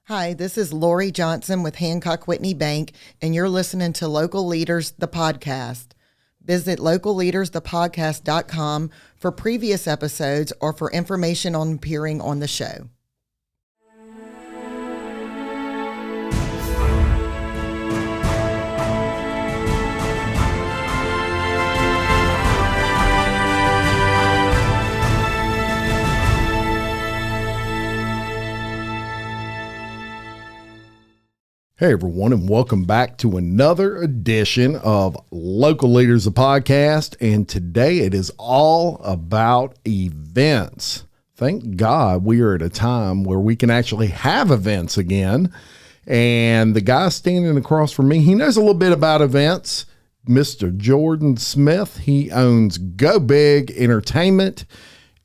Hi, this is Lori Johnson with Hancock Whitney Bank, and you're listening to Local Leaders, the podcast. Visit localleadersthepodcast.com for previous episodes or for information on appearing on the show. Hey everyone, and welcome back to another edition of Local Leaders, the podcast. And today it is all about events. Thank God we are at a time where we can actually have events again. And the guy standing across from me, he knows a little bit about events. Mr. Jordan Smith, he owns Geaux Big Entertainment.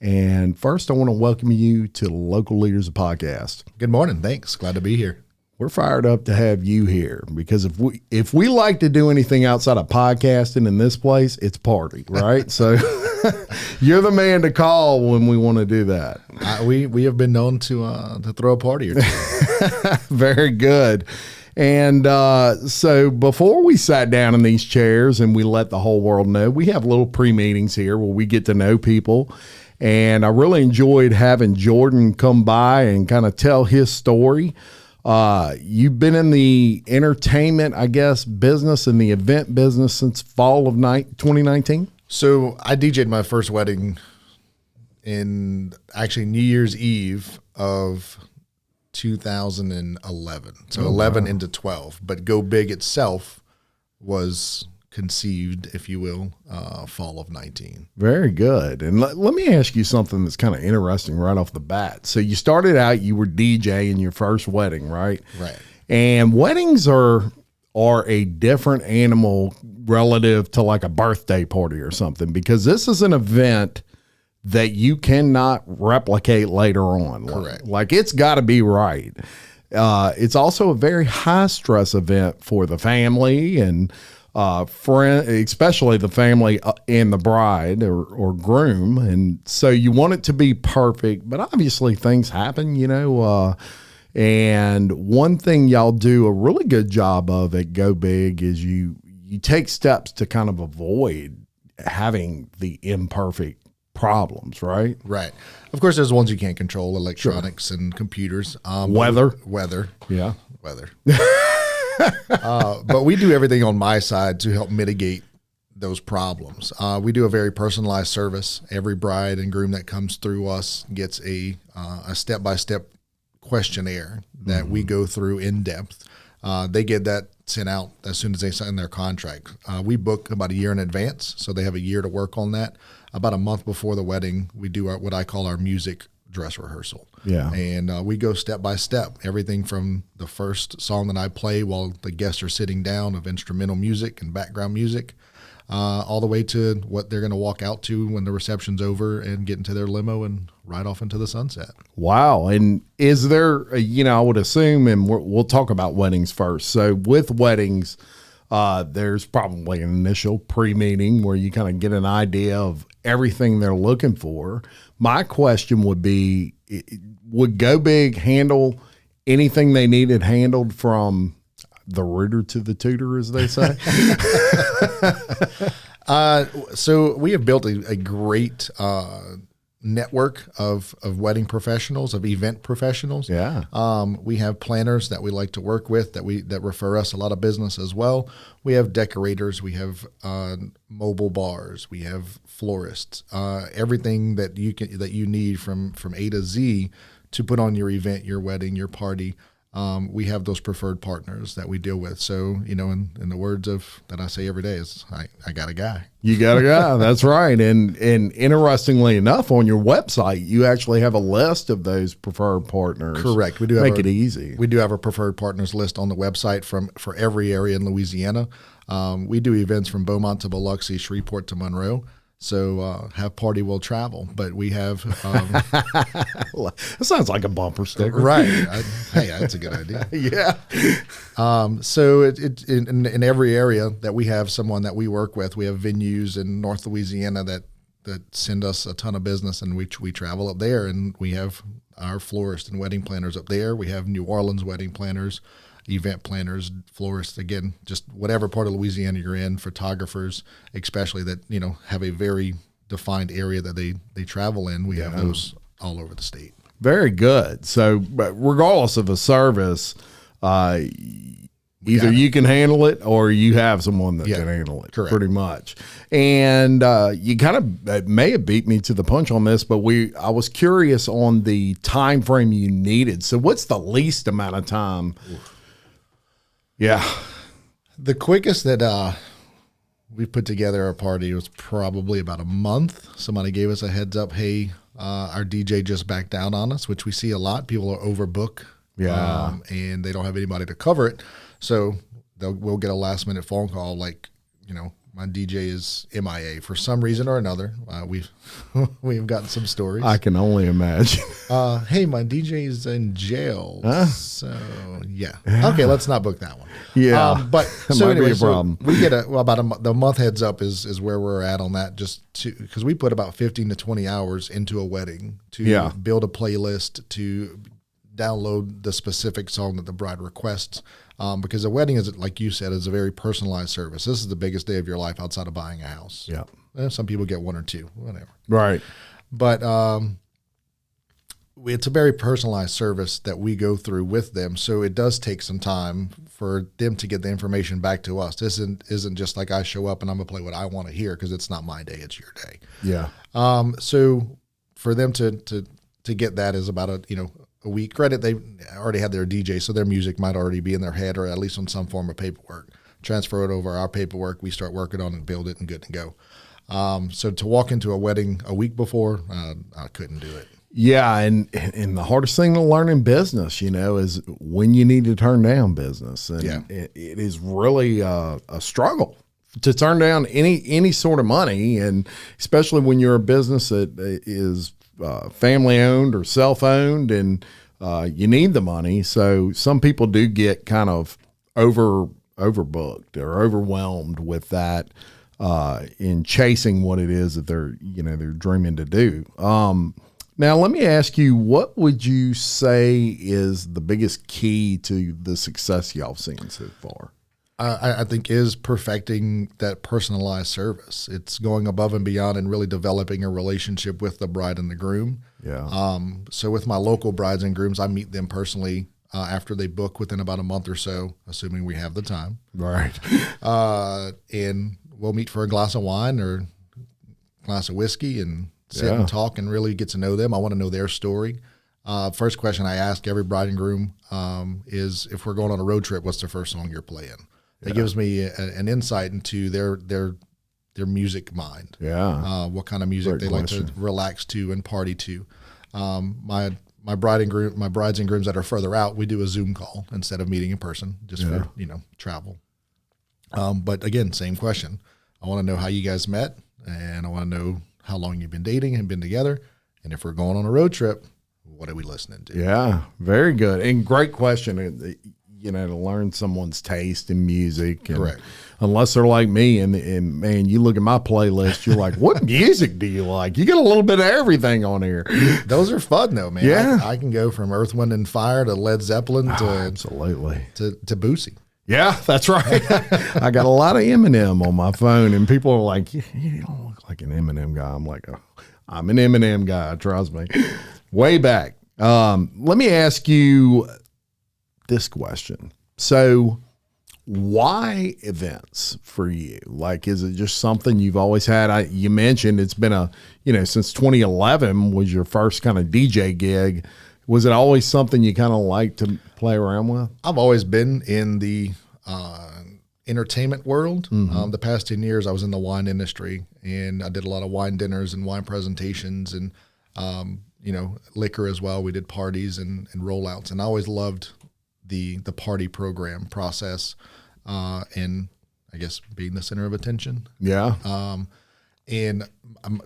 And first, I want to welcome you to Local Leaders, the podcast. Good morning. Thanks. Glad to be here. We're fired up to have you here because if we like to do anything outside of podcasting in this place, it's party, right? So you're the man to call when we want to do that. We have been known to throw a party or two. Very good. And so before we sat down in these chairs and we let the whole world know, we have little pre-meetings here where we get to know people. And I really enjoyed having Jordan come by and kind of tell his story. You've been in the entertainment, I guess, business and the event business since fall of 2019. So I DJ'd my first wedding in actually New Year's Eve of 2011. So 11 into 12. But Geaux Big itself was conceived, if you will, fall of 19. Very good. And let me ask you something that's kind of interesting right off the bat. So you started out, you were DJing your first wedding, right? Right. And weddings are a different animal relative to like a birthday party or something, because this is an event that you cannot replicate later on. Correct. Like it's got to be right. It's also a very high stress event for the family and friend, especially the family and the bride or groom. And so you want it to be perfect, but obviously things happen, and one thing y'all do a really good job of at Geaux Big is you take steps to kind of avoid having the imperfect problems, right? Right. Of course, there's ones you can't control, electronics and computers. Weather. Yeah. Weather. But we do everything on my side to help mitigate those problems. We do a very personalized service. Every bride and groom that comes through us gets a step-by-step questionnaire that we go through in depth. They get that sent out as soon as they sign their contract. We book about a year in advance, so they have a year to work on that. About a month before the wedding, we do what I call our music dress rehearsal. Yeah. And we go step by step, everything from the first song that I play while the guests are sitting down of instrumental music and background music, all the way to what they're going to walk out to when the reception's over and get into their limo and ride off into the sunset. Wow. And is there, I would assume, and we'll talk about weddings first. So with weddings, there's probably an initial pre-meeting where you kind of get an idea of everything they're looking for. My question would be, would Geaux Big handle anything they needed handled from the rooter to the tutor, as they say? So we have built a great network of wedding professionals, of event professionals. Yeah. We have planners that we like to work with that refer us a lot of business as well. We have decorators, we have mobile bars, we have florists, everything that you need from A to Z to put on your event, your wedding, your party. We have those preferred partners that we deal with. So, in the words of that I say every day is, I got a guy. You got a guy. That's right. And interestingly enough, on your website, you actually have a list of those preferred partners. Correct. We do make it easy. We do have a preferred partners list on the website for every area in Louisiana. We do events from Beaumont to Biloxi, Shreveport to Monroe. So have party will travel, but we have. That sounds like a bumper sticker, right? Hey, that's a good idea. Yeah. So in every area that we have someone that we work with, we have venues in North Louisiana that send us a ton of business, and we travel up there, and we have our florists and wedding planners up there. We have New Orleans wedding planners, event planners, florists, again, just whatever part of Louisiana you're in, photographers, especially that, have a very defined area that they travel in. We have those all over the state. Very good. So, but regardless of a service, either you can handle it or you have someone that can handle it. Correct. Pretty much. And you kind of may have beat me to the punch on this, but I was curious on the time frame you needed. So what's the least amount of time? Oof. Yeah. The quickest that we put together a party was probably about a month. Somebody gave us a heads up, hey, our DJ just backed down on us, which we see a lot. People are overbooked. Yeah. And they don't have anybody to cover it. So we'll get a last minute phone call like, my DJ is MIA for some reason or another. We've gotten some stories. I can only imagine. Hey, my DJ is in jail. So yeah. Okay, let's not book that one. Yeah. But so might anyway, be a problem. we get about the month heads up is where we're at on that, because we put about 15 to 20 hours into a wedding to build a playlist, to download the specific song that the bride requests. Because a wedding is, like you said, is a very personalized service. This is the biggest day of your life outside of buying a house. Yeah. Some people get one or two, whatever. Right. But it's a very personalized service that we go through with them. So it does take some time for them to get the information back to us. This isn't just like I show up and I'm going to play what I want to hear, because it's not my day, it's your day. Yeah. So for them to get that is about a week. Credit, they already had their DJ, so their music might already be in their head or at least on some form of paperwork. Transfer it over our paperwork. We start working on it, build it, and good to go. So to walk into a wedding a week before, I couldn't do it. Yeah, and the hardest thing to learn in business, is when you need to turn down business. And it is really a struggle to turn down any sort of money, and especially when you're a business that is family owned or self owned, and you need the money. So some people do get kind of overbooked or overwhelmed with that in chasing what it is that they're dreaming to do. Now let me ask you, what would you say is the biggest key to the success y'all have seen so far? I think is perfecting that personalized service. It's going above and beyond and really developing a relationship with the bride and the groom. Yeah. So with my local brides and grooms, I meet them personally after they book within about a month or so, assuming we have the time. Right. And we'll meet for a glass of wine or a glass of whiskey and sit and talk and really get to know them. I want to know their story. First question I ask every bride and groom is, if we're going on a road trip, what's the first song you're playing? It gives me an insight into their music mind. Yeah. What kind of music Great they question. like to relax to and party to. My brides and grooms that are further out, we do a Zoom call instead of meeting in person, just for travel. But again, same question. I want to know how you guys met, and I want to know how long you've been dating and been together, and if we're going on a road trip, what are we listening to? Yeah, very good and great question. To learn someone's taste in music. And Correct. Unless they're like me, and man, you look at my playlist, you're like, what music do you like? You got a little bit of everything on here. Those are fun though, man. Yeah. I can go from Earth, Wind, and Fire to Led Zeppelin to absolutely to Boosie. Yeah, that's right. I got a lot of Eminem on my phone, and people are like, you don't look like an Eminem guy. I'm like, oh, I'm an Eminem guy, trust me. Way back. Let me ask you this question. So why events for you? Like, is it just something you've always had? You mentioned it's been since 2011 was your first kind of DJ gig. Was it always something you kind of like to play around with? I've always been in the entertainment world. The past 10 years, I was in the wine industry, and I did a lot of wine dinners and wine presentations and, liquor as well. We did parties and rollouts, and I always loved the party program process and I guess being the center of attention. Yeah. And I'm,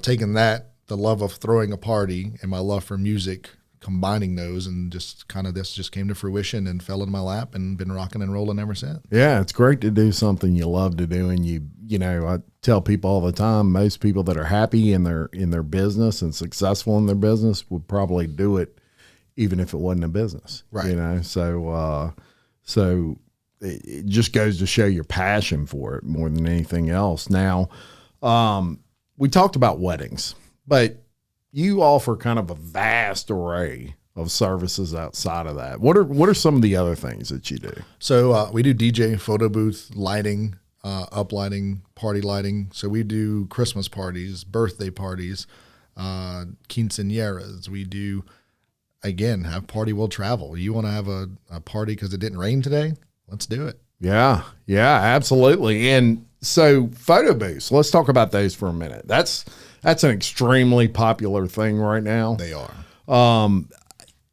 taking that, the love of throwing a party and my love for music combining those, and just kind of this just came to fruition and fell in my lap, and been rocking and rolling ever since. Yeah, it's great to do something you love to do, and you know, I tell people all the time, most people that are happy in their business and successful in their business would probably do it even if it wasn't a business. Right. You know, so it just goes to show your passion for it more than anything else. Now, we talked about weddings, but you offer kind of a vast array of services outside of that. What are some of the other things that you do? So we do DJ, photo booth, lighting, uplighting, party lighting. So we do Christmas parties, birthday parties, quinceañeras. We do, again, have Party Will Travel. You want to have a party because it didn't rain today? Let's do it. Yeah, absolutely. And so photo booths, let's talk about those for a minute. That's an extremely popular thing right now. They are.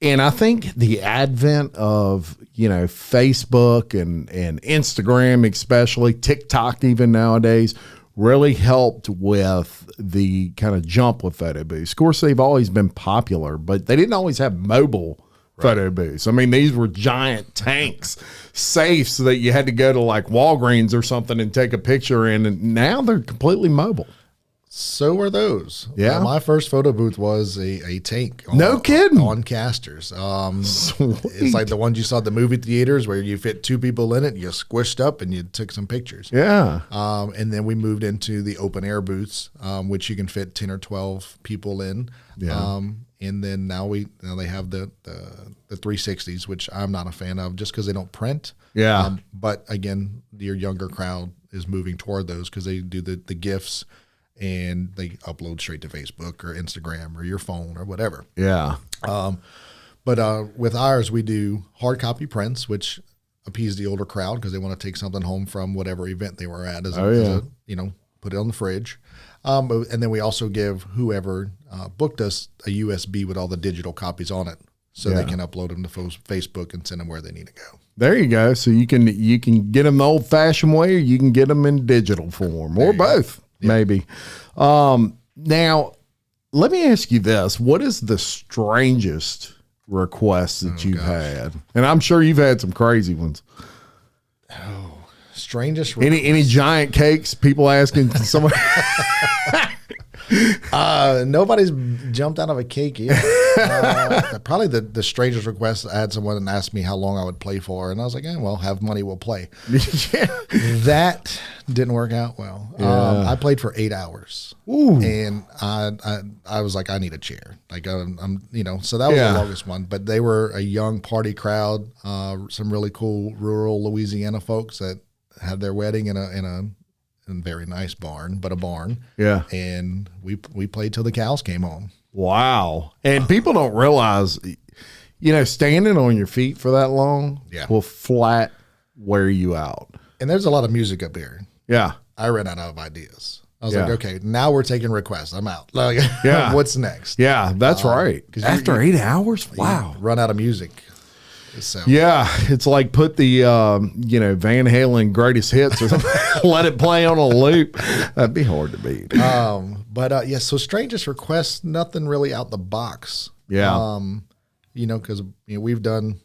And I think the advent of, you know, Facebook and Instagram, especially TikTok even nowadays, really helped with the kind of jump with photo booths. Of course, they've always been popular, but they didn't always have mobile photo booths. I mean, these were giant tanks, safes that you had to go to like Walgreens or something and take a picture in, and now they're completely mobile. So are those. Yeah. My first photo booth was a tank. No kidding. On casters. It's like the ones you saw at the movie theaters where you fit two people in it, you squished up and you took some pictures. Yeah. And then we moved into the open air booths, which you can fit 10 or 12 people in. Yeah. And then now they have the 360s, which I'm not a fan of just because they don't print. Yeah. But again, your younger crowd is moving toward those because they do the GIFs and they upload straight to Facebook or Instagram or your phone or whatever. Yeah. But with ours, we do hard copy prints, which appease the older crowd because they want to take something home from whatever event they were at as a, put it on the fridge. And then we also give whoever booked us a USB with all the digital copies on it, so they can upload them to Facebook and send them where they need to go. There you go. So you can get them the old-fashioned way, or you can get them in digital form, or both, maybe. Now, let me ask you this: what is the strangest request that you've had? And I'm sure you've had some crazy ones. Strangest any giant cakes? People asking someone. Nobody's jumped out of a cake yet. Probably the strangest request, I had someone ask me how long I would play for, and I was like, well, have money, we'll play. That didn't work out well. I played for 8 hours. Ooh. And I was like, I need a chair. Like so that was the longest one. But they were a young party crowd, some really cool rural Louisiana folks that had their wedding in a very nice barn, but a barn. Yeah. And we played till the cows came home. Wow. And people don't realize, standing on your feet for that long will flat wear you out. And there's a lot of music up here. Yeah. I ran out of ideas. I was like, okay, now we're taking requests. I'm out. Like, what's next? Yeah, that's right. After 8 hours? Wow. Run out of music. So. Yeah, it's like put the Van Halen greatest hits or something, let it play on a loop. That'd be hard to beat. So strangest requests, nothing really out the box. Yeah. Because we've done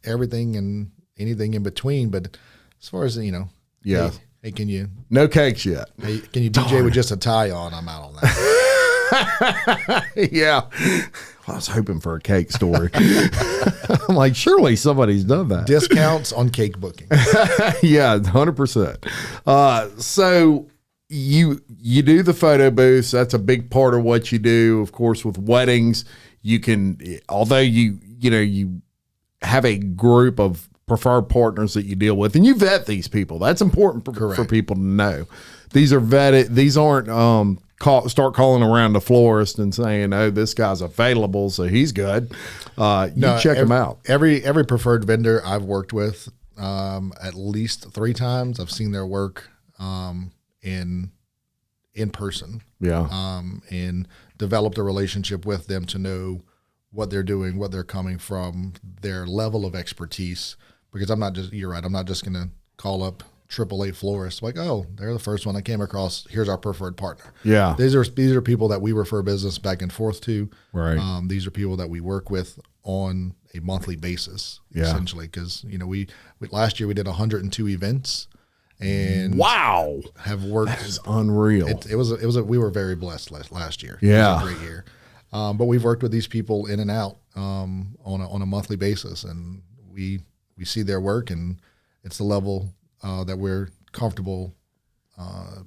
everything and anything in between. But as far as hey, can you no cakes yet? Hey, can you DJ with just a tie on? I'm out on that. Yeah. I was hoping for a cake story. I'm like, surely somebody's done that. Discounts on cake booking. Yeah, 100%. So you do the photo booths. That's a big part of what you do. Of course, with weddings, you can, although you have a group of preferred partners that you deal with, and you vet these people. That's important for people to know. These are vetted. These aren't start calling around the florist and saying, "Oh, this guy's available, so he's good." Check him out. Every preferred vendor I've worked with at least 3 times. I've seen their work in person. Yeah. And developed a relationship with them to know what they're doing, what they're coming from, their level of expertise. Because you're right. I'm not just going to call up AAA florist. Like, oh, they're the first one I came across. Here's our preferred partner. Yeah. These are people that we refer business back and forth to. Right. These are people that we work with on a monthly basis, essentially. Because we last year we did 102 events, and wow, have worked. That is unreal. We were very blessed last year. Yeah, it was a great year. But we've worked with these people in and out on a monthly basis, and we see their work, and it's the level that we're comfortable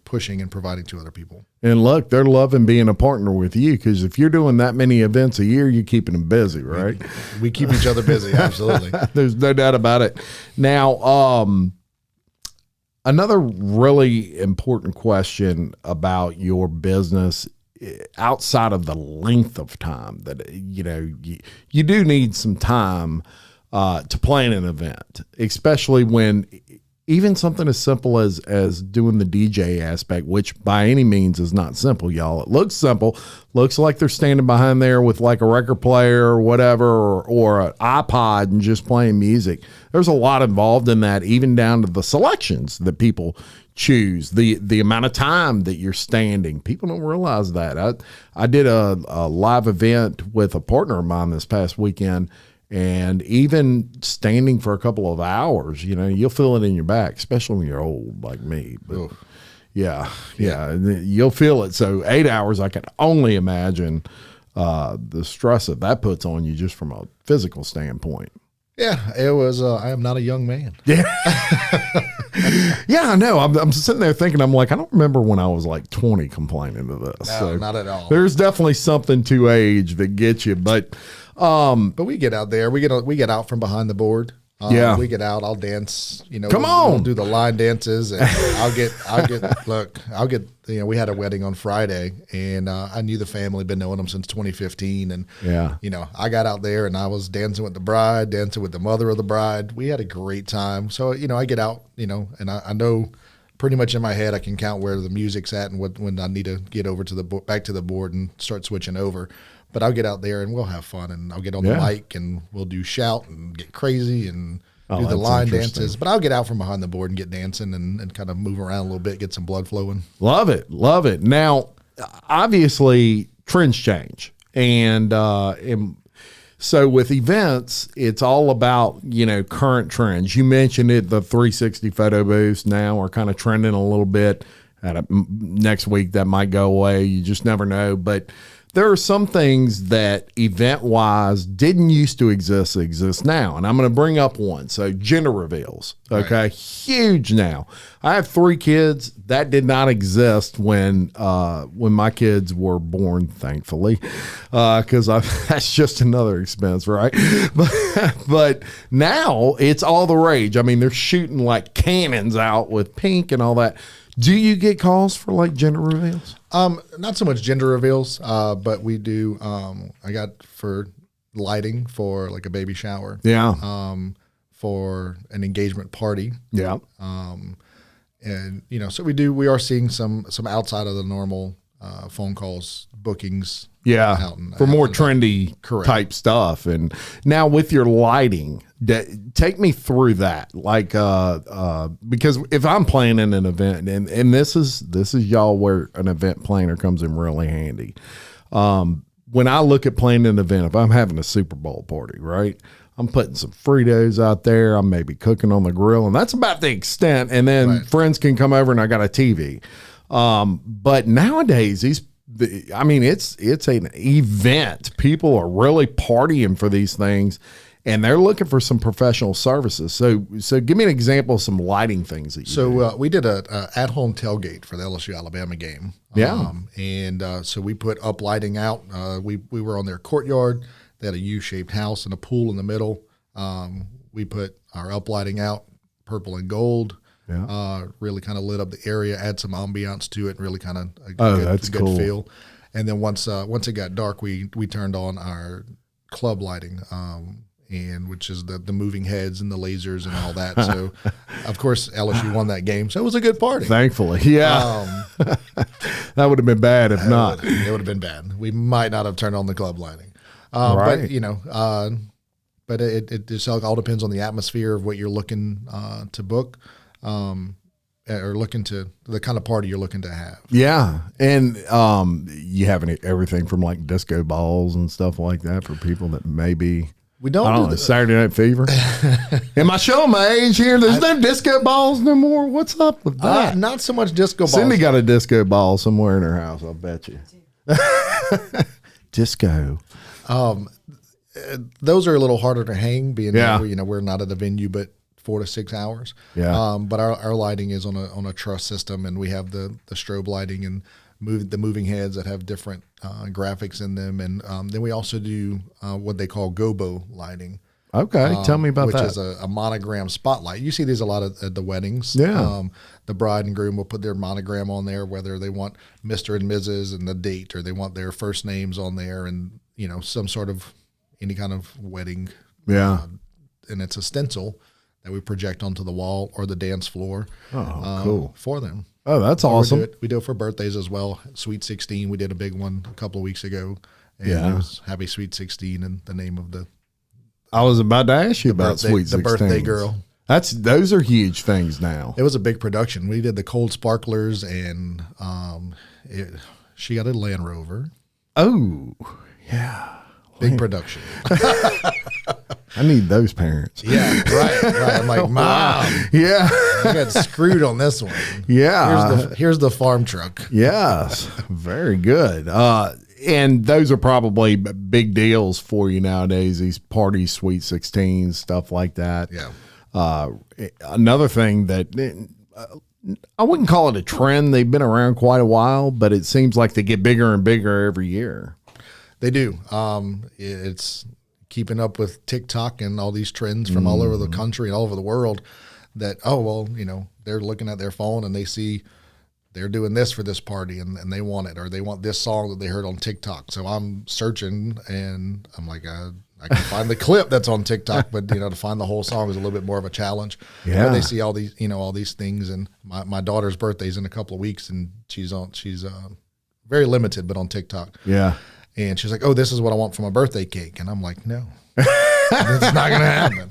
pushing and providing to other people. And look, they're loving being a partner with you, because if you're doing that many events a year, you're keeping them busy, right? We keep each other busy, absolutely. There's no doubt about it. Now, another really important question about your business, outside of the length of time, that you do need some time to plan an event, especially when even something as simple as doing the DJ aspect, which by any means is not simple, y'all. It looks simple, looks like they're standing behind there with like a record player or whatever, or an iPod and just playing music. There's a lot involved in that, even down to the selections that people choose, the amount of time that you're standing. People don't realize that. I did a live event with a partner of mine this past weekend, and even standing for a couple of hours, you'll feel it in your back, especially when you're old like me. But yeah, you'll feel it. So 8 hours, I can only imagine the stress that puts on you just from a physical standpoint. Yeah, it was. I am not a young man. Yeah, yeah, I know. I'm sitting there thinking, I'm like, I don't remember when I was like 20 complaining of this. No, not at all. There's definitely something to age that gets you, but we get out there. We get out from behind the board. We get out. I'll dance. Come on, we'll do the line dances, and I'll get. We had a wedding on Friday, and I knew the family, been knowing them since 2015, and I got out there and I was dancing with the bride, dancing with the mother of the bride. We had a great time. So I get out, and I know pretty much in my head I can count where the music's at and when I need to get over to back to the board and start switching over. But I'll get out there and we'll have fun, and I'll get on the mic and we'll do shout and get crazy and do the line dances. But I'll get out from behind the board and get dancing and kind of move around a little bit, get some blood flowing. Love it. Love it. Now, obviously, trends change. And so with events, it's all about, current trends. You mentioned it, the 360 photo booths now are kind of trending a little bit. Next week, that might go away. You just never know. But there are some things that event-wise didn't used to exist now. And I'm going to bring up one. So gender reveals, okay? Right. Huge now. I have 3 kids. That did not exist when my kids were born, thankfully, because that's just another expense, right? But now it's all the rage. I mean, they're shooting like cannons out with pink and all that. Do you get calls for like gender reveals? Not so much gender reveals, but we do. I got for lighting for like a baby shower. Yeah. For an engagement party. Yeah. And so we are seeing some outside of the normal phone calls, bookings. Yeah. For more trendy type stuff. And now with your lighting, take me through that. Like, because if I'm planning an event, and this is y'all where an event planner comes in really handy. When I look at planning an event, if I'm having a Super Bowl party, right? I'm putting some Fritos out there. I'm maybe cooking on the grill, and that's about the extent. And then friends can come over and I got a TV. But nowadays, it's an event. People are really partying for these things, and they're looking for some professional services. So give me an example of some lighting things that you do. We did a at-home tailgate for the LSU Alabama game. Yeah. So we put up lighting out. We were on their courtyard. They had a U-shaped house and a pool in the middle. We put our up lighting out, purple and gold. Yeah. Really kind of lit up the area, add some ambiance to it, and really kind of a good cool feel. And then once it got dark, we turned on our club lighting, and which is the moving heads and the lasers and all that. So, of course, LSU won that game, so it was a good party. Thankfully, yeah. That would have been bad if not. It would have been bad. We might not have turned on the club lighting. Right. But it just all depends on the atmosphere of what you're looking to book. are looking to, the kind of party you're looking to have. Yeah. And you have everything from like disco balls and stuff like that for people that maybe, We don't, I don't know, Saturday Night Fever. Am I showing my age here? There's no disco balls no more. What's up with that? Not so much disco balls. Cindy got a disco ball somewhere in her house, I'll bet you. Disco. Those are a little harder to hang, being Yeah. that we're not at a venue, but 4 to 6 hours. Yeah. But our lighting is on a truss system, and we have the strobe lighting and the moving heads that have different graphics in them, and then we also do what they call gobo lighting. Okay, tell me about which that. is a monogram spotlight. You see these a lot at the weddings. Yeah. The bride and groom will put their monogram on there, whether they want Mr. and Mrs. and the date, or they want their first names on there, and some sort of any kind of wedding. Yeah. And it's a stencil that we project onto the wall or the dance floor. Oh, cool. For them. Oh, that's awesome. We do it for birthdays as well. Sweet 16, we did a big one a couple of weeks ago. And Yeah. it was Happy Sweet 16, and the name of the I was about to ask you about birthday- Sweet the birthday 16s. girl. Those are huge things now. It was a big production. We did the cold sparklers, and she got a Land Rover. Oh, yeah. Big production. I need those parents. Yeah, right. I'm like, Mom, Yeah. I got screwed on this one. Yeah. Here's the farm truck. Yes. Very good. And those are probably big deals for you nowadays, these parties, Sweet 16s, stuff like that. Yeah. Another thing that I wouldn't call it a trend. They've been around quite a while, but it seems like they get bigger and bigger every year. They do. It's keeping up with TikTok and all these trends from all over the country and all over the world that, they're looking at their phone and they see they're doing this for this party and they want it, or they want this song that they heard on TikTok. So I'm searching and I'm like, I can find the clip that's on TikTok, but to find the whole song is a little bit more of a challenge. Yeah. Or they see all these things, and my daughter's birthday's in a couple of weeks, and she's very limited, but on TikTok. Yeah. And she's like, "Oh, this is what I want for my birthday cake," and I'm like, "No, it's not going to happen."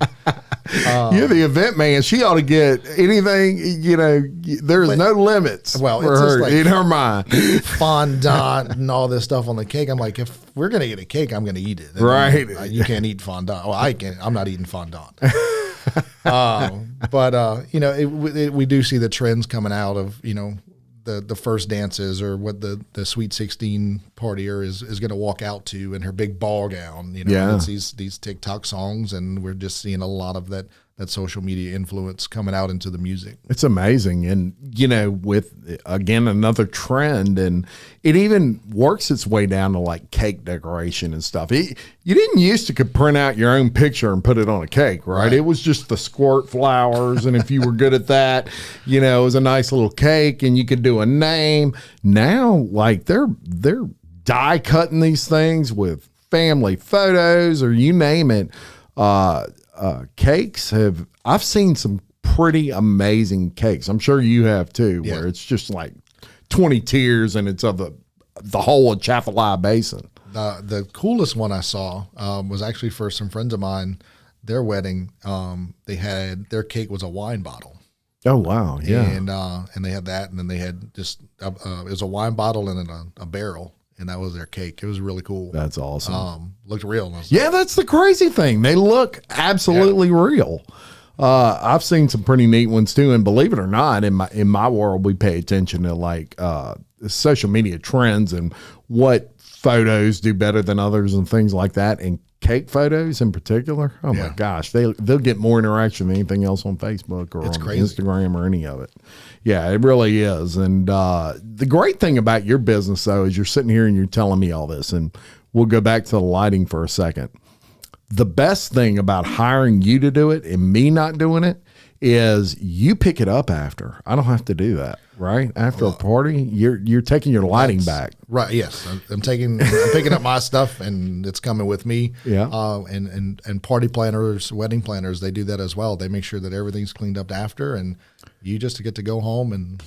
You're the event man. She ought to get anything. There's no limits. Well, for it's just her like- in her mind. Fondant and all this stuff on the cake. I'm like, if we're going to get a cake, I'm going to eat it. And Right. You can't eat fondant. Well, I can't. I'm not eating fondant. But we do see the trends coming out of the first dances, or what the Sweet 16 partier is going to walk out to in her big ball gown. Yeah. It's these TikTok songs, and we're just seeing a lot of that social media influence coming out into the music. It's amazing. And, with, again, another trend, and it even works its way down to like cake decoration and stuff. You didn't used to could print out your own picture and put it on a cake, right? It was just the squirt flowers. And if you were good at that, it was a nice little cake and you could do a name. Now, like they're die cutting these things with family photos, or you name it. Cakes I've seen some pretty amazing cakes. I'm sure you have too, Yeah. where it's just like 20 tiers and it's of the whole of Chaffalaya Basin. The coolest one I saw was actually for some friends of mine. Their wedding, they had their cake was a wine bottle. Oh, wow. Yeah. And they had that, and then they had just it was a wine bottle and then a barrel, and that was their cake. It was really cool. That's awesome. Looked real. And I was Yeah, that's the crazy thing. They look absolutely real. I've seen some pretty neat ones too, and believe it or not, in my world, we pay attention to like social media trends and what photos do better than others and things like that. And cake photos in particular, oh my gosh, they'll get more interaction than anything else on Facebook or It's on crazy. Instagram or any of it. Yeah, it really is. And the great thing about your business though is you're sitting here and you're telling me all this, and we'll go back to the lighting for a second. The best thing about hiring you to do it and me not doing it is you pick it up after. I don't have to do that, right? After a party, you're taking your lighting back. right. Yes, I'm picking up my stuff, and it's coming with me. Yeah. And party planners, wedding planners, they do that as well. They make sure that everything's cleaned up after, and you just get to go home and.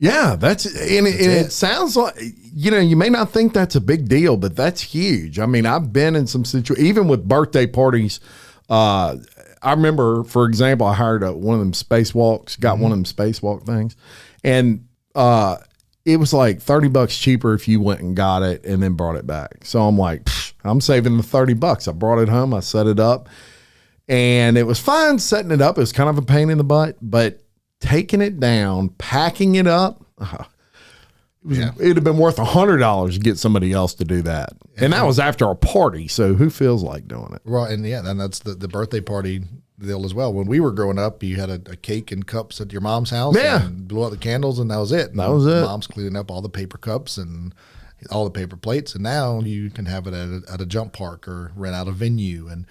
Yeah, it sounds like, you may not think that's a big deal, but that's huge. I mean, I've been in some situations, even with birthday parties. I remember, for example, I hired one of them spacewalks, got one of them spacewalk things, and it was like $30 cheaper if you went and got it and then brought it back. So I'm like, I'm saving the $30. I brought it home, I set it up, and it was fine setting it up. It was kind of a pain in the butt, but taking it down, packing it up, it'd have been worth $100 to get somebody else to do that. And that was after a party. So who feels like doing it? Well, and then that's the birthday party deal as well. When we were growing up, you had a cake and cups at your mom's house. Yeah. And blew out the candles, and that was it. That was it. Mom's cleaning up all the paper cups and all the paper plates. And now you can have it at a jump park or rent out a venue, and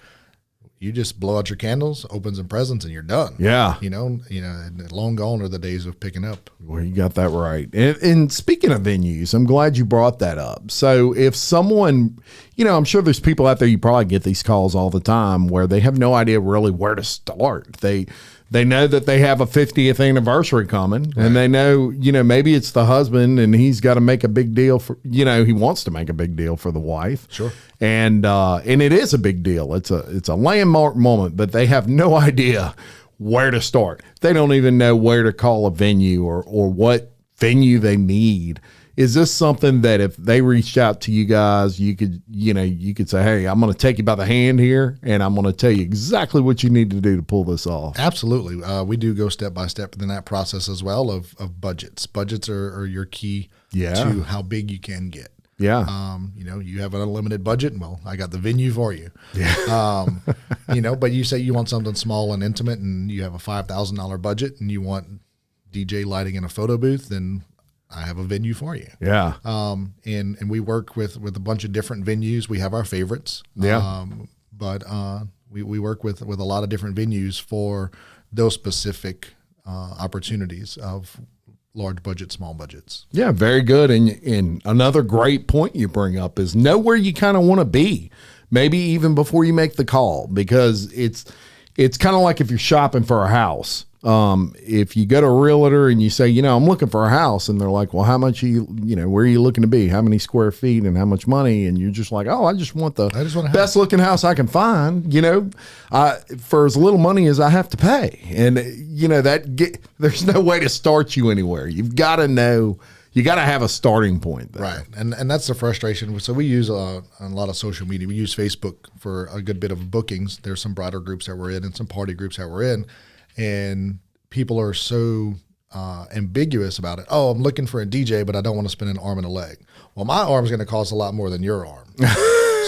you just blow out your candles, open some presents, and you're done. Yeah. And long gone are the days of picking up. Well, you got that right. And speaking of venues, I'm glad you brought that up. So if someone, I'm sure there's people out there, you probably get these calls all the time where they have no idea really where to start. They know that they have a 50th anniversary coming, and they know, maybe it's the husband and he's got to make a big deal for, he wants to make a big deal for the wife. Sure. And it is a big deal. It's a landmark moment, but they have no idea where to start. They don't even know where to call a venue or what venue they need. Is this something that if they reached out to you guys, you could say, hey, I'm going to take you by the hand here, and I'm going to tell you exactly what you need to do to pull this off? Absolutely. We do go step by step in that process as well of budgets. Budgets are your key to how big you can get. Yeah. You have an unlimited budget. Well, I got the venue for you. Yeah. But you say you want something small and intimate, and you have a $5,000 budget, and you want DJ lighting in a photo booth, then I have a venue for you. Yeah. And we work with a bunch of different venues. We have our favorites. Yeah. But we work with a lot of different venues for those specific opportunities of large budget, small budgets. Yeah, very good. And another great point you bring up is know where you kind of want to be, maybe even before you make the call, because it's kind of like if you're shopping for a house. If you go to a realtor and you say, I'm looking for a house, and they're like, well, how much where are you looking to be? How many square feet and how much money? And you're just like, oh, I just want the best looking house I can find, for as little money as I have to pay. And there's no way to start you anywhere. You've got to know, you got to have a starting point there. Right. And that's the frustration. So we use a lot of social media. We use Facebook for a good bit of bookings. There's some bridal groups that we're in and some party groups that we're in. And people are so ambiguous about it. Oh, I'm looking for a DJ, but I don't want to spend an arm and a leg. Well, my arm's going to cost a lot more than your arm.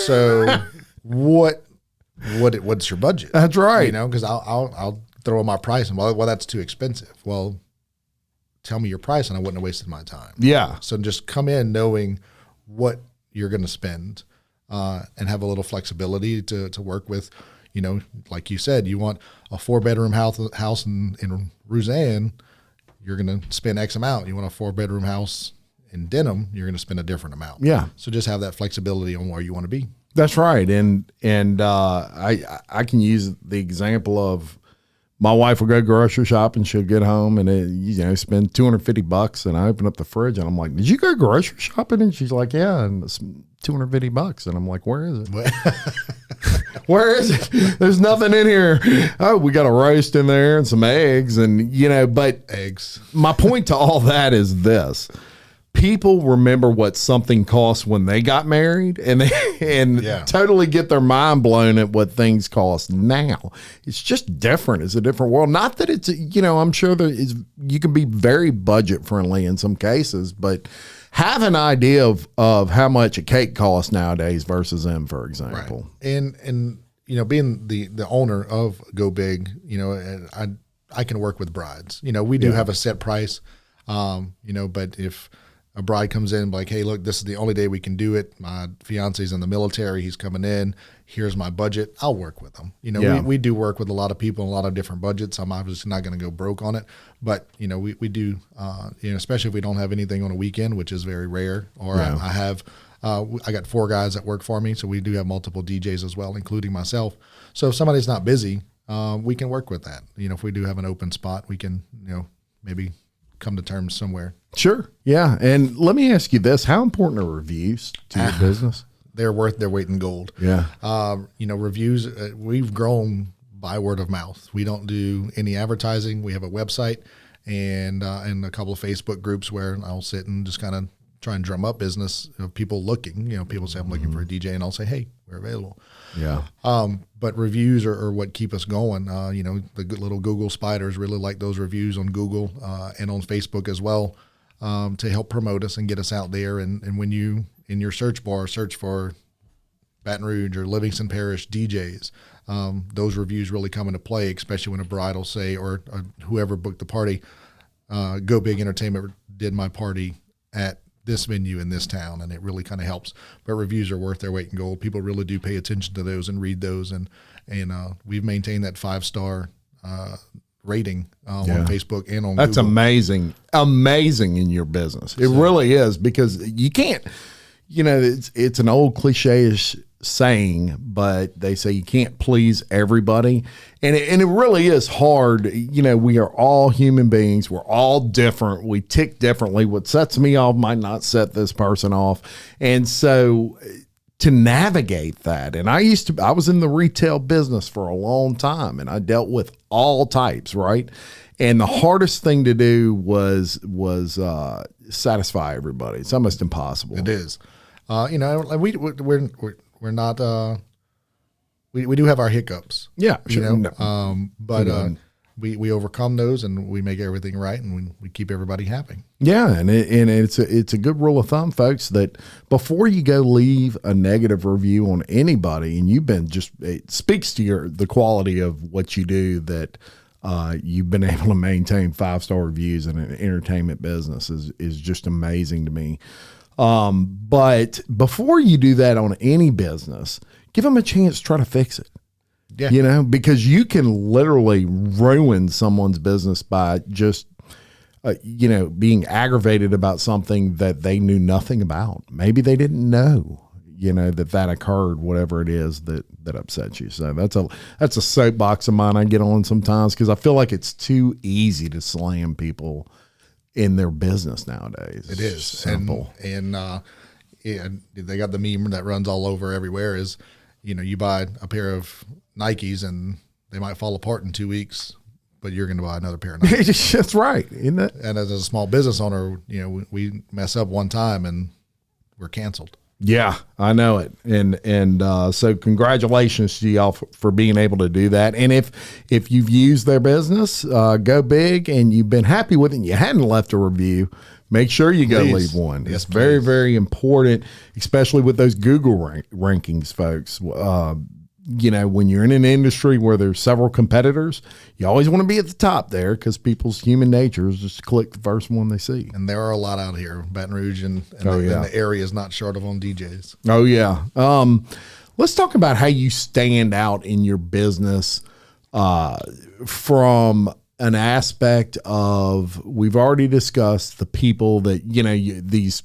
So what's your budget? That's right. Because I'll throw in my price and well, that's too expensive. Well, tell me your price and I wouldn't have wasted my time. Yeah. So just come in knowing what you're going to spend and have a little flexibility to work with. Like you said, you want a 4-bedroom house in Roseanne, you're going to spend X amount. You want a 4-bedroom house in Denham, you're going to spend a different amount. Yeah. So just have that flexibility on where you want to be. That's right. And I can use the example of my wife will go grocery shopping. She'll get home and spend $250, and I open up the fridge and I'm like, did you go grocery shopping? And she's like, yeah. And it's $250. And I'm like, where is it? Where is it? There's nothing in here. Oh, we got a roast in there and some eggs but eggs. My point to all that is this. People remember what something cost when they got married and totally get their mind blown at what things cost now. It's just different. It's a different world. Not that it's, I'm sure you can be very budget friendly in some cases, but have an idea of how much a cake costs nowadays versus them, for example. Right. And being the owner of Go Big, I can work with brides. We do have a set price, but if a bride comes in like, hey, look, this is the only day we can do it. My fiance's in the military. He's coming in. Here's my budget. I'll work with them. We do work with a lot of people and a lot of different budgets. I'm obviously not going to go broke on it, but we do, especially if we don't have anything on a weekend, which is very rare, or I got 4 guys that work for me. So we do have multiple DJs as well, including myself. So if somebody's not busy, we can work with that. If we do have an open spot, we can, maybe come to terms somewhere. Sure. Yeah. And let me ask you this. How important are reviews to your business? They're worth their weight in gold. Yeah. Reviews, we've grown by word of mouth. We don't do any advertising. We have a website and a couple of Facebook groups where I'll sit and just kind of try and drum up business of people looking. People say I'm looking for a DJ, and I'll say, hey, we're available. Yeah. But reviews are what keep us going. The good little Google spiders really like those reviews on Google and on Facebook as well, to help promote us and get us out there. And when you, in your search bar, search for Baton Rouge or Livingston Parish DJs, those reviews really come into play, especially when a bride will say, or whoever booked the party, Geaux Big Entertainment did my party at this venue in this town, and it really kind of helps. But reviews are worth their weight in gold. People really do pay attention to those and read those, and we've maintained that 5-star rating on Facebook and on That's Google. amazing in your business. It really is, because you can't, it's an old cliche-ish saying, but they say you can't please everybody. And it really is hard. We are all human beings. We're all different. We tick differently. What sets me off might not set this person off. And so to navigate that, and I was in the retail business for a long time, and I dealt with all types, right? And the hardest thing to do was satisfy everybody. It's almost impossible. It is. We're not. We do have our hiccups. Yeah, sure. But we overcome those, and we make everything right, and we keep everybody happy. Yeah, and it's a good rule of thumb, folks, that before you go leave a negative review on anybody, and it speaks to the quality of what you do, that you've been able to maintain 5-star reviews in an entertainment business is just amazing to me. But before you do that on any business, give them a chance to try to fix it. Yeah. Because you can literally ruin someone's business by just, being aggravated about something that they knew nothing about. Maybe they didn't know, that occurred, whatever it is that upsets you. So that's a soapbox of mine I get on sometimes, because I feel like it's too easy to slam people in their business nowadays. It is simple. And they got the meme that runs all over everywhere is, you buy a pair of Nikes and they might fall apart in 2 weeks, but you're going to buy another pair of Nikes. That's right, isn't it? And as a small business owner, we mess up one time and we're canceled. Yeah, I know it. And so congratulations to y'all for being able to do that. And if you've used their business, Geaux Big, and you've been happy with it and you hadn't left a review, make sure you go leave one. Yes, it's very, very important, especially with those Google rankings, folks. When you're in an industry where there's several competitors, you always want to be at the top there, because people's human nature is just to click the first one they see. And there are a lot out here. Baton Rouge and the area is not short of on DJs. Oh, yeah. Let's talk about how you stand out in your business from an aspect of, we've already discussed the people that, these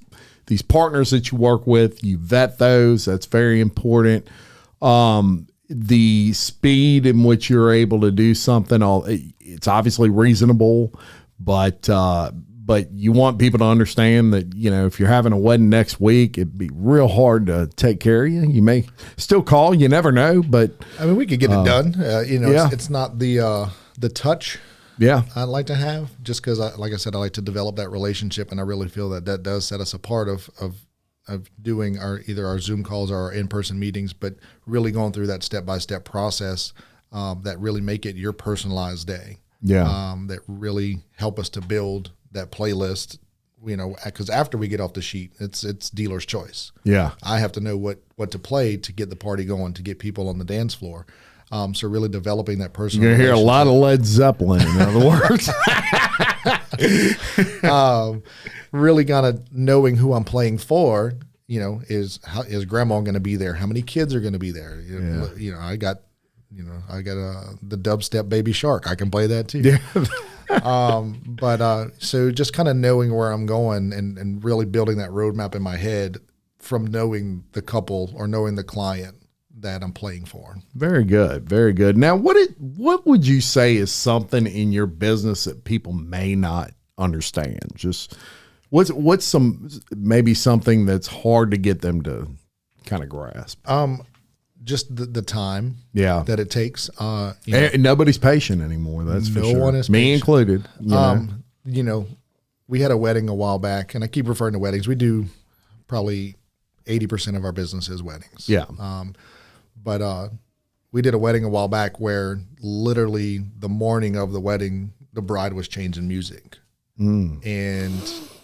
partners that you work with, you vet those. That's very important. The speed in which you're able to do something, it's obviously reasonable, but you want people to understand that, if you're having a wedding next week, it'd be real hard to take care of you. You may still call, you never know, but I mean, we could get it done. It's not the touch I'd like to have, just because, like I said, I like to develop that relationship, and I really feel that does set us apart of doing either our Zoom calls or our in-person meetings, but really going through that step-by-step process that really make it your personalized day. Yeah. That really help us to build that playlist, because after we get off the sheet, it's dealer's choice. Yeah. I have to know what to play to get the party going, to get people on the dance floor. So really developing that personal You're going to hear a lot of Led Zeppelin, in other words. Really kind of knowing who I'm playing for, is grandma going to be there? How many kids are going to be there? I got the dubstep Baby Shark. I can play that too. Yeah. So just kind of knowing where I'm going and really building that roadmap in my head from knowing the couple or knowing the client that I'm playing for. Very good. Very good. Now, what would you say is something in your business that people may not understand? Just what's something that's hard to get them to kind of grasp? just the time Yeah. that it takes. Nobody's patient anymore. That's for No sure. one is Me patient. included. You know, we had a wedding a while back, and I keep referring to weddings. We do probably 80% of our business is weddings. Yeah. But we did a wedding a while back where literally the morning of the wedding, the bride was changing music. And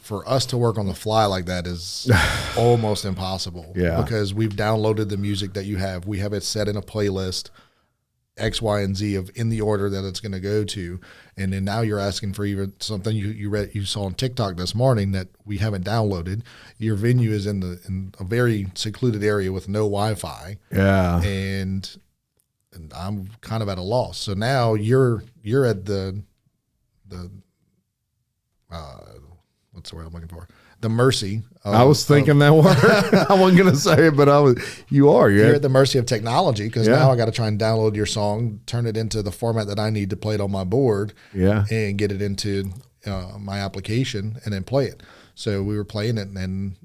for us to work on the fly like that is almost impossible. Yeah. Because we've downloaded the music that you have. We have it set in a playlist, X, Y, and Z of in the order that it's going to go to. And then now you're asking for even something you saw on TikTok this morning that we haven't downloaded. Your venue is in a very secluded area with no Wi-Fi. Yeah. And I'm kind of at a loss. So now you're at the what's the word I'm looking for? The mercy. I was thinking that word. I wasn't going to say it, but you're at the mercy of technology because Yeah. now I got to try and download your song, turn it into the format that I need to play it on my board, Yeah. and get it into my application and then play it. So we were playing it, and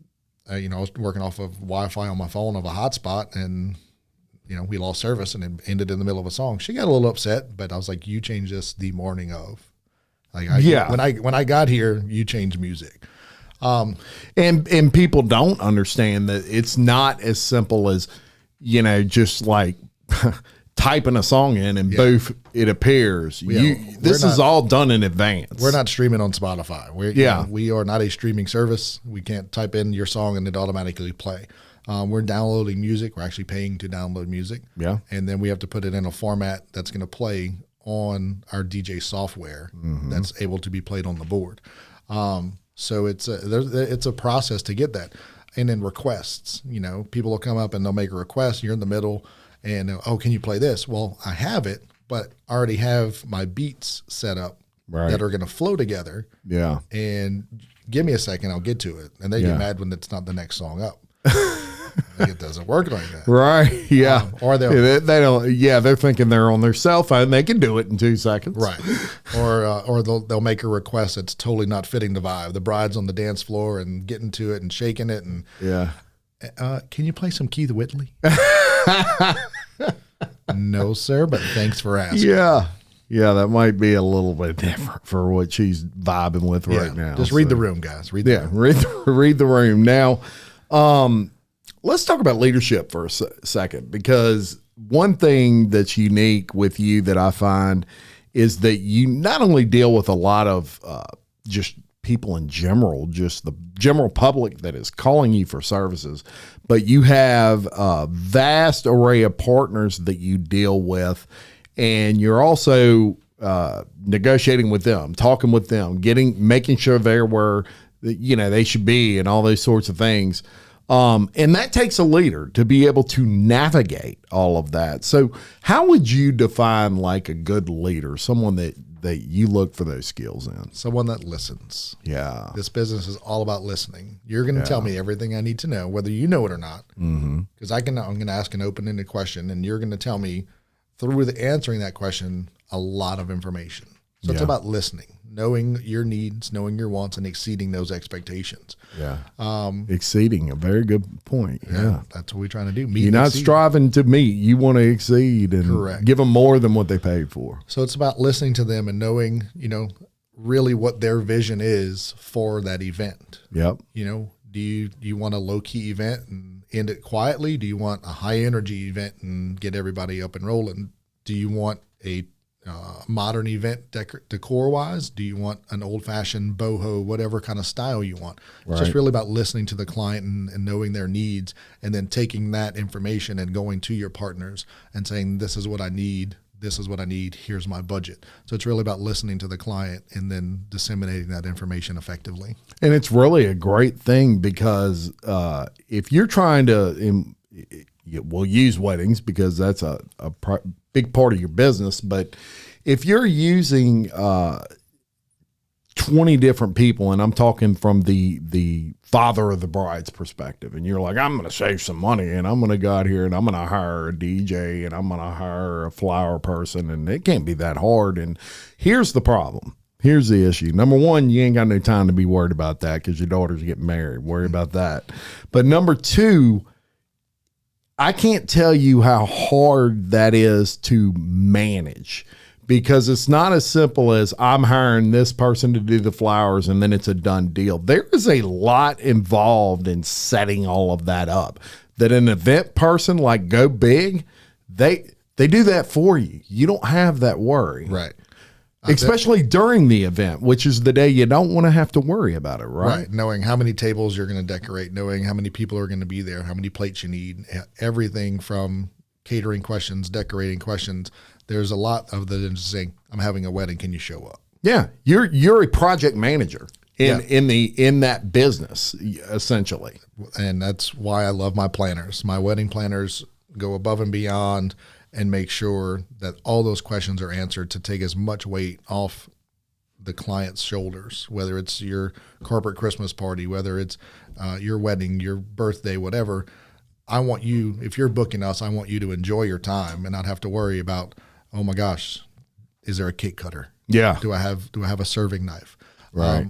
I was working off of Wi-Fi on my phone of a hotspot, and we lost service and it ended in the middle of a song. She got a little upset, but I was like, "You changed this the morning of." When I got here, you changed music. And people don't understand that it's not as simple as, just like typing a song in and boof, it appears. This is all done in advance. We're not streaming on Spotify. We are not a streaming service. We can't type in your song and it automatically play. We're downloading music. We're actually paying to download music. Yeah. And then we have to put it in a format that's going to play on our DJ software that's able to be played on the board. So it's a process to get that. And then requests, people will come up and they'll make a request. You're in the middle and, can you play this? Well, I have it, but I already have my beats set up that are going to flow together. Yeah. And give me a second, I'll get to it. And they get mad when it's not the next song up. It doesn't work like that. Right. Yeah. Or they don't. Yeah. They're thinking they're on their cell phone. They can do it in 2 seconds. Right. Or they'll make a request that's totally not fitting the vibe. The bride's on the dance floor and getting to it and shaking it. And yeah. Can you play some Keith Whitley? No, sir, but thanks for asking. Yeah. Yeah, that might be a little bit different for what she's vibing with right now. Just read the room, guys. Read the room. Read the room. Now, let's talk about leadership for a second, because one thing that's unique with you that I find is that you not only deal with a lot of just people in general, just the general public that is calling you for services, but you have a vast array of partners that you deal with, and you're also negotiating with them, talking with them, making sure they're where they should be, and all those sorts of things. And that takes a leader to be able to navigate all of that. So how would you define like a good leader, someone that you look for those skills in? Someone that listens. Yeah. This business is all about listening. You're going to tell me everything I need to know, whether you know it or not. Because I'm going to ask an open-ended question, and you're going to tell me through answering that question a lot of information. So it's about listening, knowing your needs, knowing your wants, and exceeding those expectations. Yeah. Exceeding, a very good point. Yeah. That's what we're trying to do. You're not striving to meet. You want to exceed and give them more than what they paid for. So it's about listening to them and knowing, really what their vision is for that event. Yep. Do you want a low-key event and end it quietly? Do you want a high-energy event and get everybody up and rolling? Do you want a modern event decor-wise? Do you want an old-fashioned boho, whatever kind of style you want? It's just really about listening to the client and knowing their needs, and then taking that information and going to your partners and saying, this is what I need. This is what I need. Here's my budget. So it's really about listening to the client and then disseminating that information effectively. And it's really a great thing because if you're trying to, we'll use weddings because that's a big part of your business. But if you're using 20 different people, and I'm talking from the father of the bride's perspective, and you're like, I'm going to save some money, and I'm going to go out here and I'm going to hire a DJ, and I'm going to hire a flower person, and it can't be that hard. And here's the problem. Here's the issue. Number one, you ain't got no time to be worried about that because your daughter's getting married. Worry about that. But number two, I can't tell you how hard that is to manage, because it's not as simple as I'm hiring this person to do the flowers and then it's a done deal. There is a lot involved in setting all of that up that an event person like Go Big, they do that for you. You don't have that worry. Right. Especially during the event, which is the day you don't want to have to worry about it, right? Right. Knowing how many tables you're going to decorate, knowing how many people are going to be there, how many plates you need, everything from catering questions, decorating questions. There's a lot of the saying, I'm having a wedding, can you show up? Yeah. You're a project manager in that business, essentially. And that's why I love my planners. My wedding planners go above and beyond and make sure that all those questions are answered to take as much weight off the client's shoulders, whether it's your corporate Christmas party, whether it's your wedding, your birthday, whatever. I want you, if you're booking us, I want you to enjoy your time and not have to worry about, oh my gosh, is there a cake cutter? Yeah. Do I have a serving knife? Right.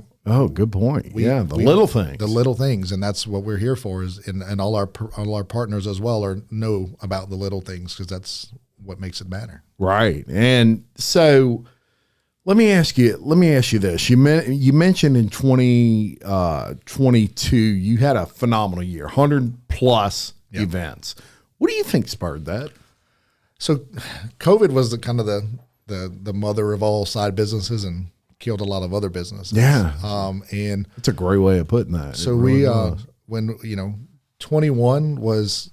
Good point. The little things. The little things, and that's what we're here for. And all our partners as well know about the little things, because that's what makes it matter. Right. And so let me ask you this. You mentioned in 2022 you had a phenomenal year, 100 plus events. What do you think spurred that? So COVID was the kind of the mother of all side businesses and killed a lot of other businesses. Yeah. And that's a great way of putting that. So when 21 was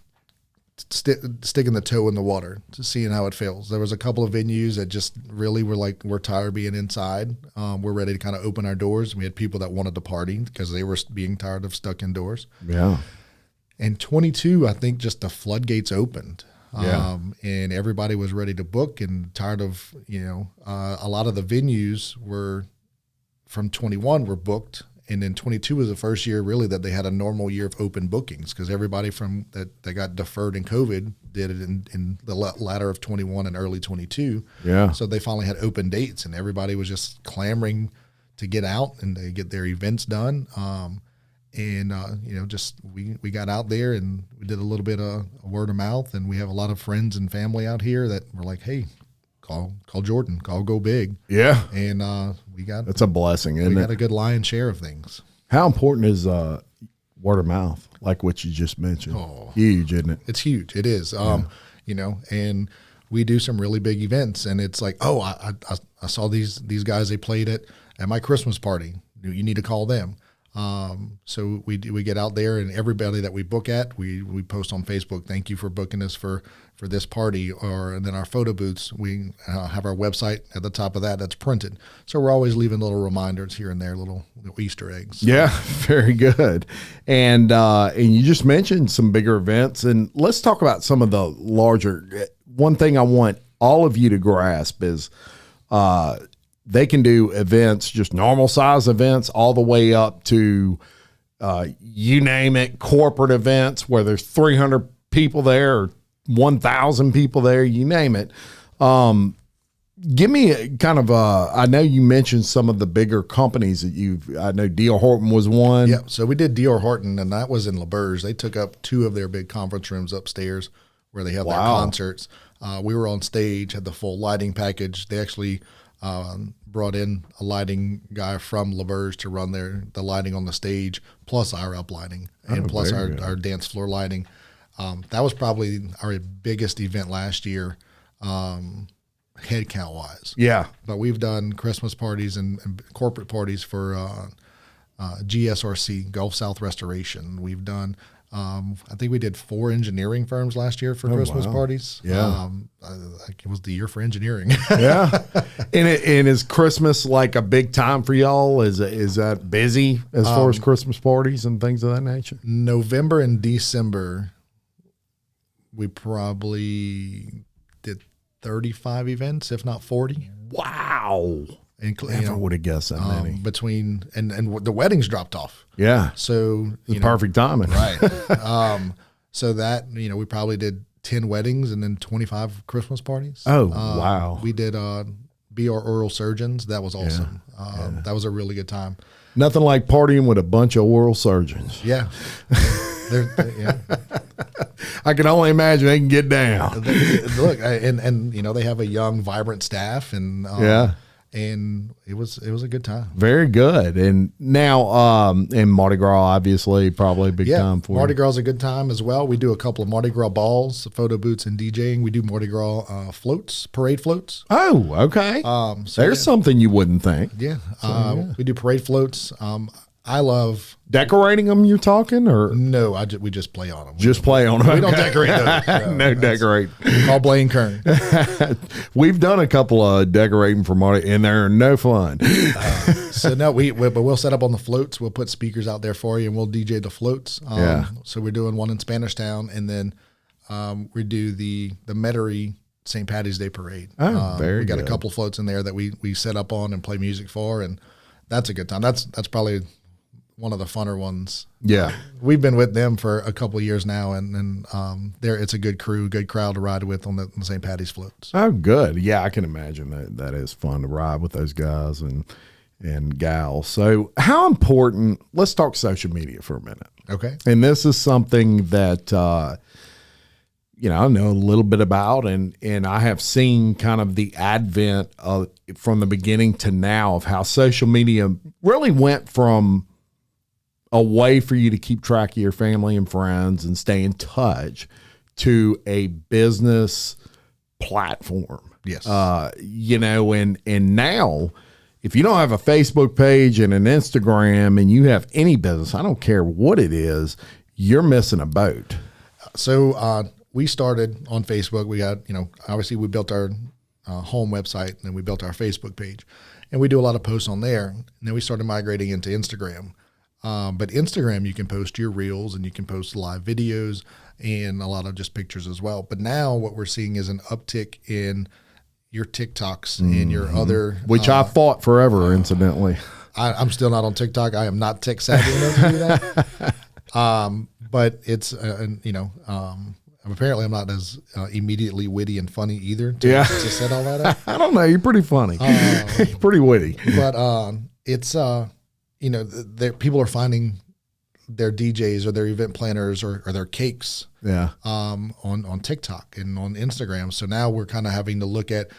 sticking the toe in the water, to seeing how it feels. There was a couple of venues that just really were like, we're tired of being inside. We're ready to kind of open our doors. We had people that wanted to party because they were being tired of stuck indoors. Yeah. And 22, I think just the floodgates opened. Yeah. And everybody was ready to book and tired of, a lot of the venues were from 21 were booked. And then 22 was the first year really that they had a normal year of open bookings, because everybody from that got deferred in COVID did it in the latter of 21 and early 22. Yeah. So they finally had open dates and everybody was just clamoring to get out and to get their events done. We got out there and we did a little bit of word of mouth, and we have a lot of friends and family out here that were like, hey, call Jordan, call Go Big. Yeah. And that's a blessing, isn't it? We got a good lion's share of things. How important is word of mouth, like what you just mentioned? Oh, huge, isn't it? It's huge. It is. And we do some really big events, and it's like, oh, I saw these guys, they played at my Christmas party. You need to call them. So we get out there, and everybody that we book at, we post on Facebook, thank you for booking us for this party, and then our photo booths, we have our website at the top of that's printed. So we're always leaving little reminders here and there, little Easter eggs. Yeah, very good. And you just mentioned some bigger events, and let's talk about some of the larger. One thing I want all of you to grasp is, they can do events, just normal size events, all the way up to, you name it, corporate events where there's 300 people there or 1,000 people there, you name it. Give me a kind of I know you mentioned some of the bigger companies that I know D.R. Horton was one. Yeah, so we did D.R. Horton, and that was in LaBerge. They took up 2 of their big conference rooms upstairs where they have their concerts. We were on stage, had the full lighting package. They actually brought in a lighting guy from LaBerge to run the lighting on the stage, plus our up lighting, and plus our dance floor lighting. That was probably our biggest event last year, head count wise. Yeah. But we've done Christmas parties and corporate parties for GSRC, Gulf South Restoration. We've done, I think we did 4 engineering firms last year for Christmas parties. Yeah. It was the year for engineering. Yeah. And is Christmas like a big time for y'all? Is that busy as far as Christmas parties and things of that nature? November and December, we probably did 35 events, if not 40. Wow. Never would have guessed that many. Between and the weddings dropped off. Yeah. So perfect timing. Right. So that, we probably did 10 weddings and then 25 Christmas parties. Oh, wow. We did BR Oral Surgeons. That was awesome. That was a really good time. Nothing like partying with a bunch of oral surgeons. Yeah. Yeah. I can only imagine they can get down. Look, and you know, they have a young, vibrant staff, and and it was a good time. Very good. And now, in Mardi Gras, obviously, probably a big time for Mardi you. Gras is a good time as well. We do a couple of Mardi Gras balls, photo booths, and DJing. We do Mardi Gras floats, parade floats. Oh, okay. There's something you wouldn't think. Yeah, we do parade floats. I love Decorating them, you're talking, or no. We just play on them. just play on them? We don't decorate those. No, decorate. Call Blaine Kern. We've done a couple of decorating for Mardi, and they're no fun. So no, but we'll set up on the floats. We'll put speakers out there for you, and we'll DJ the floats. So we're doing one in Spanish Town, and then we do the Metairie St. Patty's Day Parade. Oh, very We got good. a couple floats in there that we set up on and play music for, and that's a good time. That's probably one of the funner ones. Yeah. We've been with them for a couple of years now, and it's a good crew, good crowd to ride with on the St. Patty's floats. Oh, good. Yeah, I can imagine that is fun to ride with those guys and gals. So how important, let's talk social media for a minute. Okay. And this is something that, I know a little bit about, and I have seen kind of the advent of, from the beginning to now, of how social media really went from a way for you to keep track of your family and friends and stay in touch to a business platform. Yes. And now, if you don't have a Facebook page and an Instagram and you have any business, I don't care what it is, you're missing a boat. So we started on Facebook. We got, obviously we built our home website, and then we built our Facebook page, and we do a lot of posts on there. And then we started migrating into Instagram. But Instagram, you can post your reels, and you can post live videos and a lot of just pictures as well. But now what we're seeing is an uptick in your TikToks and your other, Which I fought forever, incidentally. I'm still not on TikTok. I am not tech savvy enough to do that. But it's, apparently I'm not as immediately witty and funny either to set all that up. I don't know. You're pretty funny. Pretty witty. But it's, people are finding their DJs or their event planners or their cakes on TikTok and on Instagram. So now we're kind of having to look at,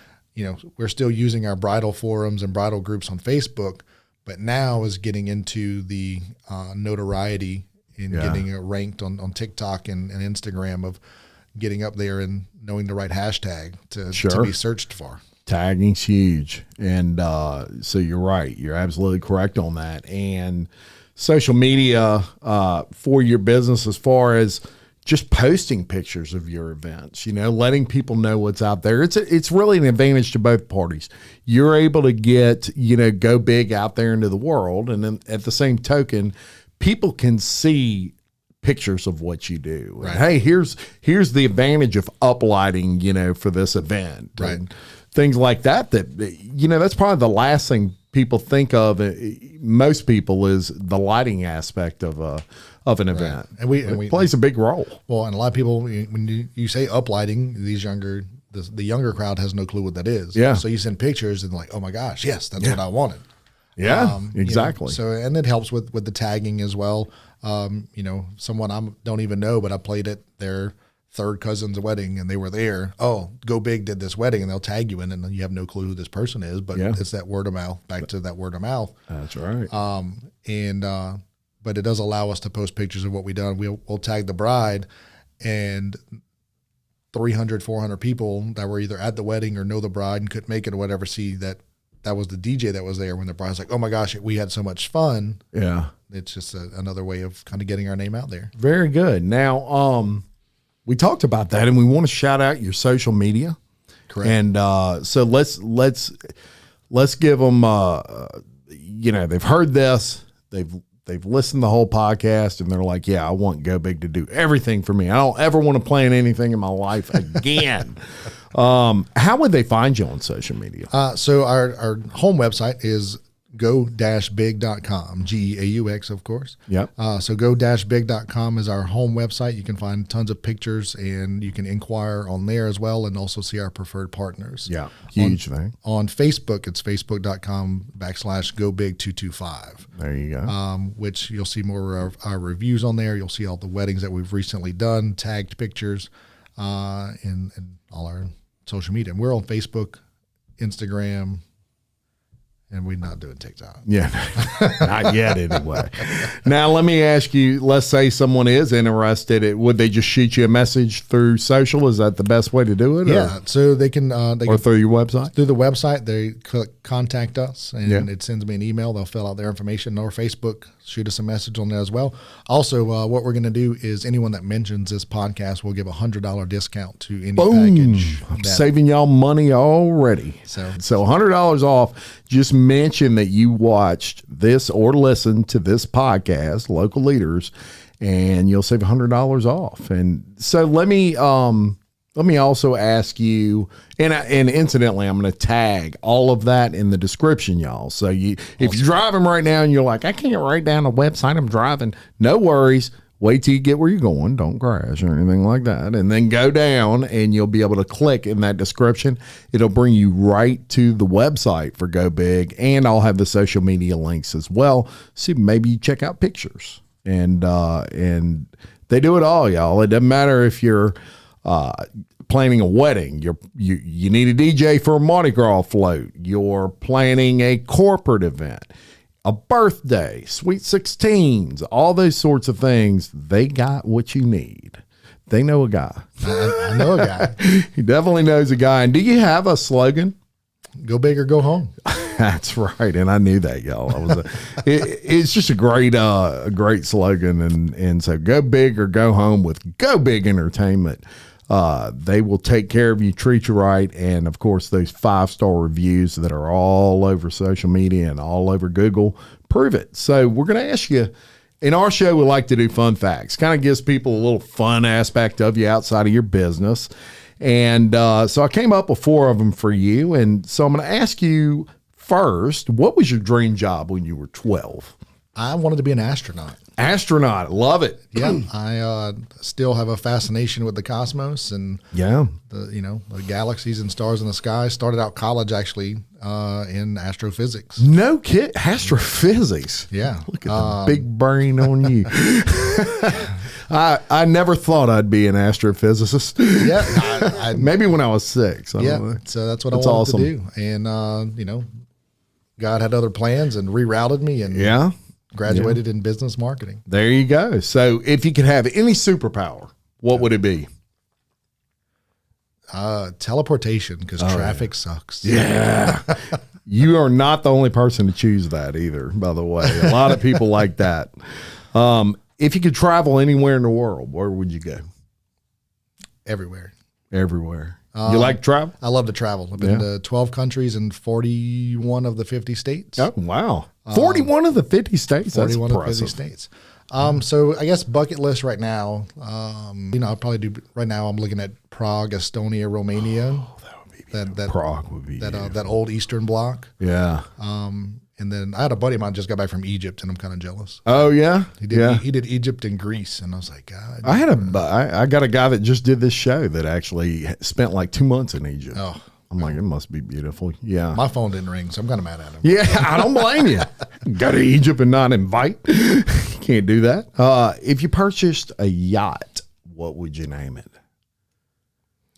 we're still using our bridal forums and bridal groups on Facebook, but now is getting into the notoriety and getting ranked on TikTok and Instagram, of getting up there and knowing the right hashtag to be searched for. Tagging's huge. And so you're right. You're absolutely correct on that. And social media for your business, as far as just posting pictures of your events, letting people know what's out there. It's really an advantage to both parties. You're able to get, go big out there into the world. And then at the same token, people can see pictures of what you do. Right. And, hey, here's the advantage of uplighting, for this event. Right. And things like that, that's probably the last thing people think of. Most people is the lighting aspect of an event. And it plays a big role. Well, and a lot of people, when you say uplighting, the younger crowd has no clue what that is. Yeah. So you send pictures and like, oh my gosh, yes, that's what I wanted. Yeah, exactly. So, and it helps with the tagging as well. Someone I don't even know, but I played at their third cousin's wedding and they were there. Oh, Geaux Big did this wedding, and they'll tag you in, and you have no clue who this person is, but it's that word of mouth, back to that word of mouth. That's right. But it does allow us to post pictures of what we've done. We'll tag the bride, and 300, 400 people that were either at the wedding or know the bride and couldn't make it or whatever, see that was the DJ that was there when the bride's like, oh my gosh, we had so much fun. Yeah. It's just another way of kind of getting our name out there. Very good. Now, we talked about that, and we want to shout out your social media. Correct. And so let's give them, they've heard this, they've listened to the whole podcast, and they're like, yeah, I want Geaux Big to do everything for me. I don't ever want to plan anything in my life again. How would they find you on social media? So our home website is go-big.com, GEAUX, of course. Yep. So go-big.com is our home website. You can find tons of pictures, and you can inquire on there as well, and also see our preferred partners. Yeah, huge thing. On Facebook, it's facebook.com/gobig225. There you go. Which you'll see more of our reviews on there. You'll see all the weddings that we've recently done, tagged pictures, and all our social media. And we're on Facebook, Instagram, and we're not doing TikTok. Yeah, not yet anyway. Now, let me ask you, let's say someone is interested. Would they just shoot you a message through social? Is that the best way to do it? Yeah, so they can Or through your website? through the website, they click contact us, and Yeah. it sends me an email. They'll fill out their information, or Facebook, shoot us a message on there as well. Also, what we're going to do is anyone that mentions this podcast will give a $100 discount to any package. I'm saving y'all money already. So $100 off. Just mention that you watched this or listened to this podcast, Local Leaders, and you'll save $100 off. And so let me also ask you, and incidentally, I'm going to tag all of that in the description, y'all. So if you're driving right now and you're like, I can't write down the website, I'm driving, no worries. Wait till you get where you're going. Don't crash or anything like that. And then go down and you'll be able to click in that description. It'll bring you right to the website for Go Big. And I'll have the social media links as well. So maybe you check out pictures. And they do it all, y'all. It doesn't matter if you're planning a wedding, you need a DJ for a Mardi Gras float, you're planning a corporate event, a birthday, sweet 16s, all those sorts of things. They got what you need. They know a guy. I know a guy. He definitely knows a guy. And do you have a slogan? Go big or go home. That's right, and I knew that, y'all. It's just a great slogan, and so go big or go home with Go Big Entertainment. They will take care of you, treat you right, and of course, those 5-star reviews that are all over social media and all over Google prove it. So we're going to ask you. In our show, we like to do fun facts. Kind of gives people a little fun aspect of you outside of your business. And so I came up with 4 of them for you. And so I'm going to ask you first, what was your dream job when you were 12? I wanted to be an astronaut. Astronaut. Love it. Yeah. I still have a fascination with the cosmos and Yeah. the galaxies and stars in the sky. Started out college actually in astrophysics. No kid. Astrophysics. Yeah. Look at the big brain on you. I never thought I'd be an astrophysicist. Yeah. Maybe when I was 6. I don't know. So that's what That's I wanted awesome. to do. And, God had other plans and rerouted me and Yeah. graduated in business marketing. There you go. So if you could have any superpower, what would it be? Teleportation, because traffic sucks. Yeah. You are not the only person to choose that either, by the way. A lot of people like that. If you could travel anywhere in the world, where would you go? Everywhere. Everywhere. You like to travel? I love to travel. I've been to 12 countries and 41 of the 50 states. Oh, wow. 41 of the 50 states. That's 41 of the impressive. 50 states. So I guess bucket list right now, I'll probably do, right now I'm looking at Prague, Estonia, Romania. Oh, that would be beautiful. Prague would be that old Eastern bloc. Yeah. And then I had a buddy of mine just got back from Egypt, and I'm kind of jealous. Oh, yeah? He did Egypt and Greece, and I was like, God. I got a guy that just did this show that actually spent like 2 months in Egypt. Oh. I'm like, it must be beautiful. Yeah. My phone didn't ring, so I'm kind of mad at him. Yeah, I don't blame you. Go to Egypt and not invite. Can't do that. If you purchased a yacht, what would you name it?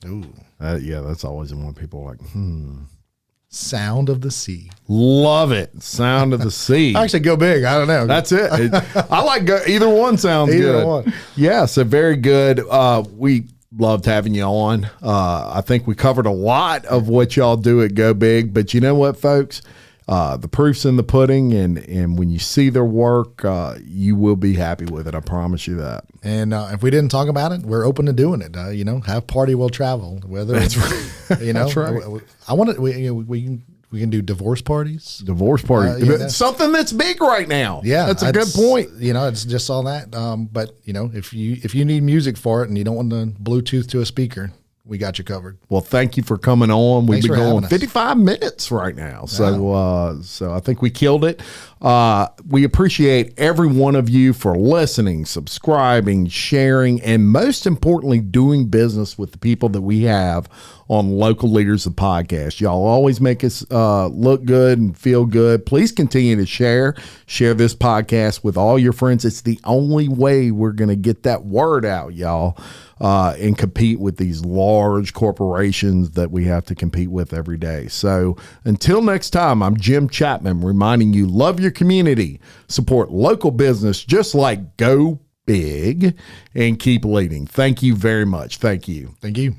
Ooh. Yeah, that's always the one people are like, Sound of the Sea. Love it. Sound of the Sea. Actually, go big. I don't know. That's it. I like either one sounds Either good. one. Yeah, so very good. We loved having you on. I think we covered a lot of what y'all do at Go Big, but you know what, folks? The proof's in the pudding, and when you see their work, you will be happy with it. I promise you that. And if we didn't talk about it, we're open to doing it. Have party, will travel. Whether That's right. That's right. I want it. We can do divorce parties. Divorce party. Something that's big right now. Yeah, that's a good point. It's just all that. But if you need music for it and you don't want to Bluetooth to a speaker, we got you covered. Well, thank you for coming on. We've Thanks been for having going us. 55 minutes right now. So I think we killed it. We appreciate every one of you for listening, subscribing, sharing, and most importantly, doing business with the people that we have on Local Leaders of Podcast. Y'all always make us look good and feel good. Please continue to share this podcast with all your friends. It's the only way we're going to get that word out, y'all, and compete with these large corporations that we have to compete with every day. So until next time, I'm Jim Chapman reminding you, love your community, support local business just like Go Big, and keep leading. Thank you very much. Thank you. Thank you.